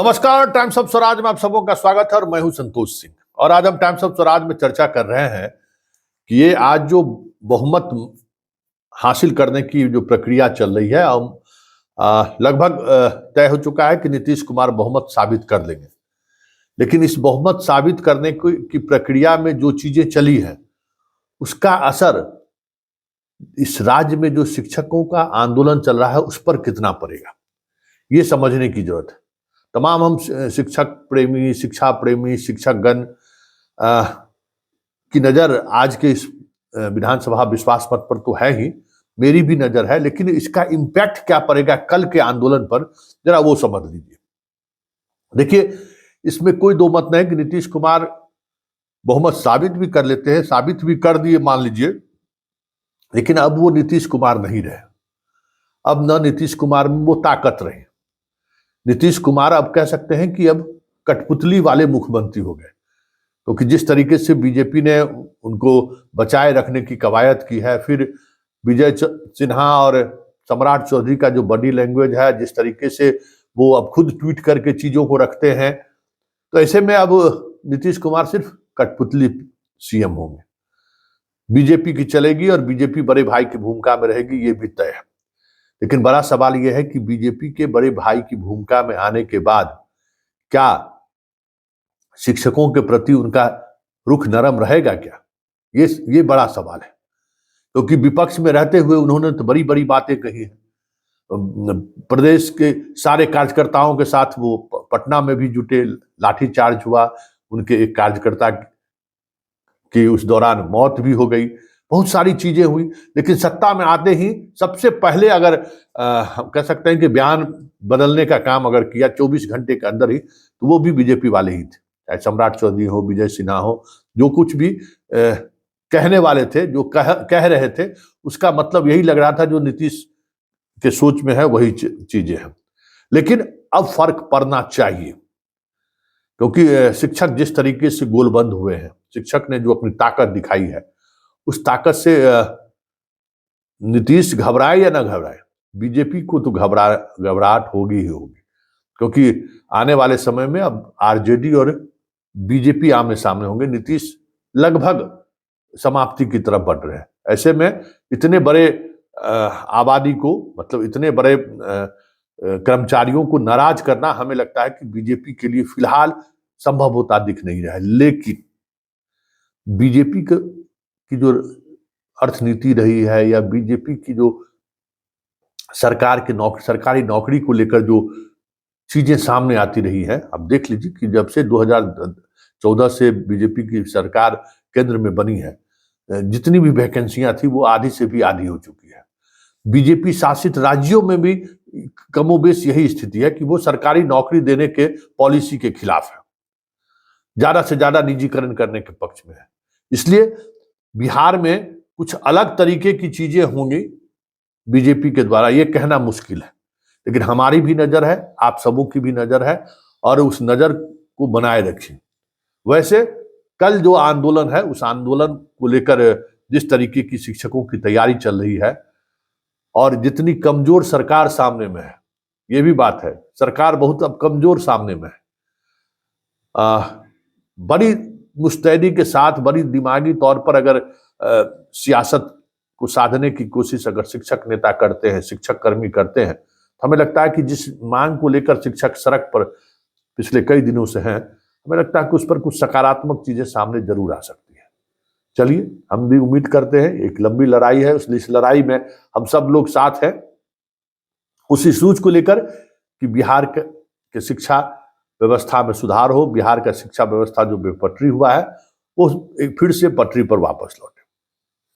नमस्कार, times of Swaraj में आप सबों का स्वागत है और मैं हूं संतोष सिंह। और आज हम टाइम्स ऑफ स्वराज में चर्चा कर रहे हैं कि ये आज जो बहुमत हासिल करने की जो प्रक्रिया चल रही है, हम लगभग तय हो चुका है कि नीतीश कुमार बहुमत साबित कर लेंगे। लेकिन इस बहुमत साबित करने की प्रक्रिया में जो चीजें चली है, उसका असर इस राज्य में जो शिक्षकों का आंदोलन चल रहा है उस पर कितना पड़ेगा, ये समझने की जरूरत है। तमाम हम शिक्षक प्रेमी, शिक्षा प्रेमी, शिक्षकगण की नजर आज के इस विधानसभा विश्वास मत पर तो है ही, मेरी भी नजर है, लेकिन इसका इम्पैक्ट क्या पड़ेगा कल के आंदोलन पर, जरा वो समझ लीजिए। देखिए, इसमें कोई दो मत नहीं कि नीतीश कुमार बहुमत साबित भी कर लेते हैं, साबित भी कर दिए मान लीजिए, लेकिन अब वो नीतीश कुमार नहीं रहे। अब न नीतीश कुमार में वो ताकत रही। नीतीश कुमार अब कह सकते हैं कि अब कठपुतली वाले मुख्यमंत्री हो गए, क्योंकि जिस तरीके से बीजेपी ने उनको बचाए रखने की कवायद की है, फिर विजय सिन्हा और सम्राट चौधरी का जो बॉडी लैंग्वेज है, जिस तरीके से वो अब खुद ट्वीट करके चीजों को रखते हैं, तो ऐसे में अब नीतीश कुमार सिर्फ कठपुतली सीएम होंगे। बीजेपी की चलेगी और बीजेपी बड़े भाई की भूमिका में रहेगी, ये भी तय है। लेकिन बड़ा सवाल यह है कि बीजेपी के बड़े भाई की भूमिका में आने के बाद क्या शिक्षकों के प्रति उनका रुख नरम रहेगा क्या, ये बड़ा सवाल है। क्योंकि विपक्ष में रहते हुए उन्होंने तो बड़ी बड़ी बातें कही हैं। प्रदेश के सारे कार्यकर्ताओं के साथ वो पटना में भी जुटे, लाठीचार्ज हुआ, उनके एक कार्यकर्ता की उस दौरान मौत भी हो गई, बहुत सारी चीजें हुई। लेकिन सत्ता में आते ही सबसे पहले अगर हम कह सकते हैं कि बयान बदलने का काम अगर किया 24 घंटे के अंदर ही, तो वो भी बीजेपी वाले ही थे। चाहे सम्राट चौधरी हो, विजय सिन्हा हो, जो कुछ भी कहने वाले थे, जो कह रहे थे, उसका मतलब यही लग रहा था जो नीतीश के सोच में है वही चीजें हैं। लेकिन अब फर्क पड़ना चाहिए, क्योंकि शिक्षक जिस तरीके से गोलबंद हुए हैं, शिक्षक ने जो अपनी ताकत दिखाई है, उस ताकत से नीतीश घबराए या ना घबराए, बीजेपी को तो घबराहट होगी ही होगी। क्योंकि आने वाले समय में अब आरजेडी और बीजेपी आमने सामने होंगे। नीतीश लगभग समाप्ति की तरफ बढ़ रहे हैं। ऐसे में इतने बड़े आबादी को, मतलब इतने बड़े कर्मचारियों को नाराज करना, हमें लगता है कि बीजेपी के लिए फिलहाल संभव होता दिख नहीं रहा है। लेकिन बीजेपी की जो अर्थनीति रही है, या बीजेपी की जो सरकारी नौकरी को लेकर जो चीजें सामने आती रही है, अब देख लीजिए कि जब से 2014 से बीजेपी की सरकार केंद्र में बनी है, जितनी भी वैकेंसियां थी वो आधी से भी आधी हो चुकी है। बीजेपी शासित राज्यों में भी कमोबेश यही स्थिति है कि वो सरकारी नौकरी देने के पॉलिसी के खिलाफ है, ज्यादा से ज्यादा निजीकरण करने के पक्ष में है। इसलिए बिहार में कुछ अलग तरीके की चीजें होंगी बीजेपी के द्वारा, ये कहना मुश्किल है। लेकिन हमारी भी नजर है, आप सबों की भी नजर है, और उस नजर को बनाए रखें। वैसे कल जो आंदोलन है, उस आंदोलन को लेकर जिस तरीके की शिक्षकों की तैयारी चल रही है, और जितनी कमजोर सरकार सामने में है, ये भी बात है, सरकार बहुत अब कमजोर सामने में है। बड़ी मुस्तैदी के साथ, बड़ी दिमागी तौर पर अगर सियासत को साधने की कोशिश अगर शिक्षक नेता करते हैं, शिक्षक कर्मी करते हैं, तो हमें लगता है कि जिस मांग को लेकर शिक्षक सड़क पर पिछले कई दिनों से हैं, हमें लगता है कि उस पर कुछ सकारात्मक चीजें सामने जरूर आ सकती हैं। चलिए, हम भी उम्मीद करते हैं। एक लंबी लड़ाई है, इस लड़ाई में हम सब लोग साथ हैं, उसी सूझ को लेकर कि बिहार के शिक्षा व्यवस्था में सुधार हो, बिहार का शिक्षा व्यवस्था जो बेपटरी हुआ है वो फिर से पटरी पर वापस लौटे।